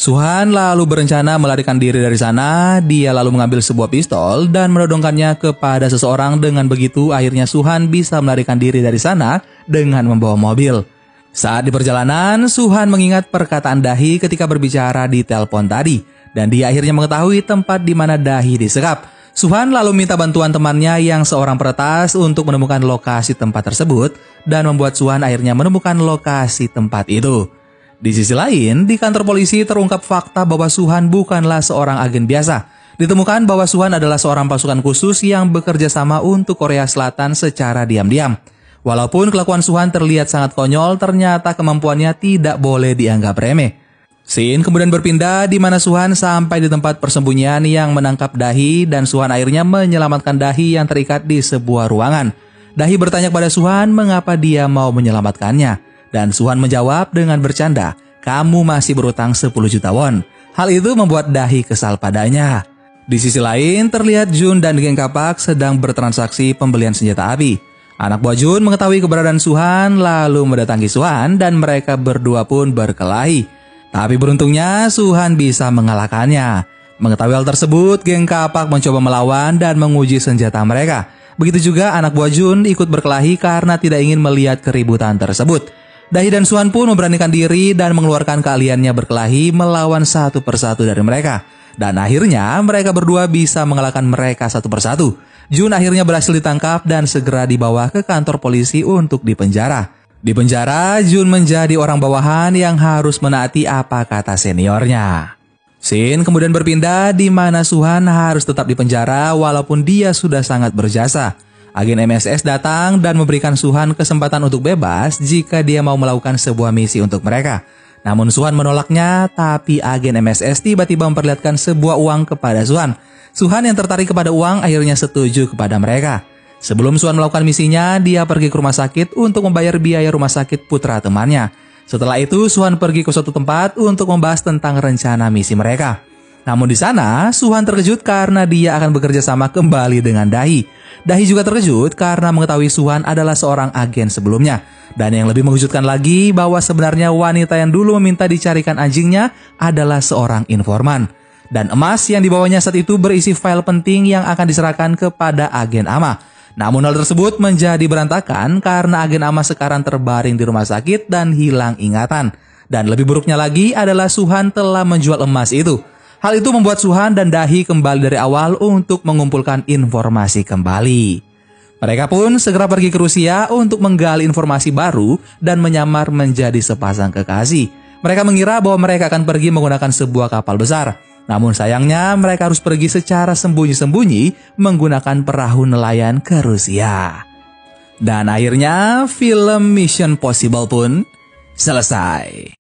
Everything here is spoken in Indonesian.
Suhan lalu berencana melarikan diri dari sana. Dia lalu mengambil sebuah pistol dan menodongkannya kepada seseorang. Dengan begitu akhirnya Suhan bisa melarikan diri dari sana dengan membawa mobil. Saat di perjalanan, Suhan mengingat perkataan Dahi ketika berbicara di telepon tadi. Dan dia akhirnya mengetahui tempat di mana Dahi disekap. Suhan lalu minta bantuan temannya yang seorang peretas untuk menemukan lokasi tempat tersebut. Dan membuat Suhan akhirnya menemukan lokasi tempat itu. Di sisi lain, di kantor polisi terungkap fakta bahwa Suhan bukanlah seorang agen biasa. Ditemukan bahwa Suhan adalah seorang pasukan khusus yang bekerja sama untuk Korea Selatan secara diam-diam. Walaupun kelakuan Suhan terlihat sangat konyol, ternyata kemampuannya tidak boleh dianggap remeh. Scene kemudian berpindah di mana Suhan sampai di tempat persembunyian yang menangkap Dahi dan Suhan akhirnya menyelamatkan Dahi yang terikat di sebuah ruangan. Dahi bertanya kepada Suhan mengapa dia mau menyelamatkannya. Dan Suhan menjawab dengan bercanda, "Kamu masih berutang 10 juta won." Hal itu membuat Dahi kesal padanya. Di sisi lain, terlihat Jun dan geng kapak sedang bertransaksi pembelian senjata api. Anak buah Jun mengetahui keberadaan Suhan lalu mendatangi Suhan dan mereka berdua pun berkelahi. Tapi beruntungnya Suhan bisa mengalahkannya. Mengetahui hal tersebut, geng kapak mencoba melawan dan menguji senjata mereka. Begitu juga anak buah Jun ikut berkelahi karena tidak ingin melihat keributan tersebut. Dahi dan Suhan pun memberanikan diri dan mengeluarkan keahliannya berkelahi melawan satu persatu dari mereka. Dan akhirnya mereka berdua bisa mengalahkan mereka satu persatu. Jun akhirnya berhasil ditangkap dan segera dibawa ke kantor polisi untuk dipenjara. Di penjara, Jun menjadi orang bawahan yang harus menaati apa kata seniornya. Scene kemudian berpindah di mana Suhan harus tetap di penjara walaupun dia sudah sangat berjasa. Agen MSS datang dan memberikan Suhan kesempatan untuk bebas jika dia mau melakukan sebuah misi untuk mereka. Namun Suhan menolaknya, tapi agen MSS tiba-tiba memperlihatkan sebuah uang kepada Suhan. Suhan yang tertarik kepada uang akhirnya setuju kepada mereka. Sebelum Suhan melakukan misinya, dia pergi ke rumah sakit untuk membayar biaya rumah sakit putra temannya. Setelah itu, Suhan pergi ke suatu tempat untuk membahas tentang rencana misi mereka. Namun di sana, Suhan terkejut karena dia akan bekerja sama kembali dengan Dahi. Dahi juga terkejut karena mengetahui Suhan adalah seorang agen sebelumnya. Dan yang lebih mengejutkan lagi bahwa sebenarnya wanita yang dulu meminta dicarikan anjingnya adalah seorang informan. Dan emas yang dibawanya saat itu berisi file penting yang akan diserahkan kepada agen Ama. Namun hal tersebut menjadi berantakan karena agen Ama sekarang terbaring di rumah sakit dan hilang ingatan. Dan lebih buruknya lagi adalah Suhan telah menjual emas itu. Hal itu membuat Suhan dan Dahi kembali dari awal untuk mengumpulkan informasi kembali. Mereka pun segera pergi ke Rusia untuk menggali informasi baru dan menyamar menjadi sepasang kekasih. Mereka mengira bahwa mereka akan pergi menggunakan sebuah kapal besar. Namun sayangnya mereka harus pergi secara sembunyi-sembunyi menggunakan perahu nelayan ke Rusia. Dan akhirnya film Mission Possible pun selesai.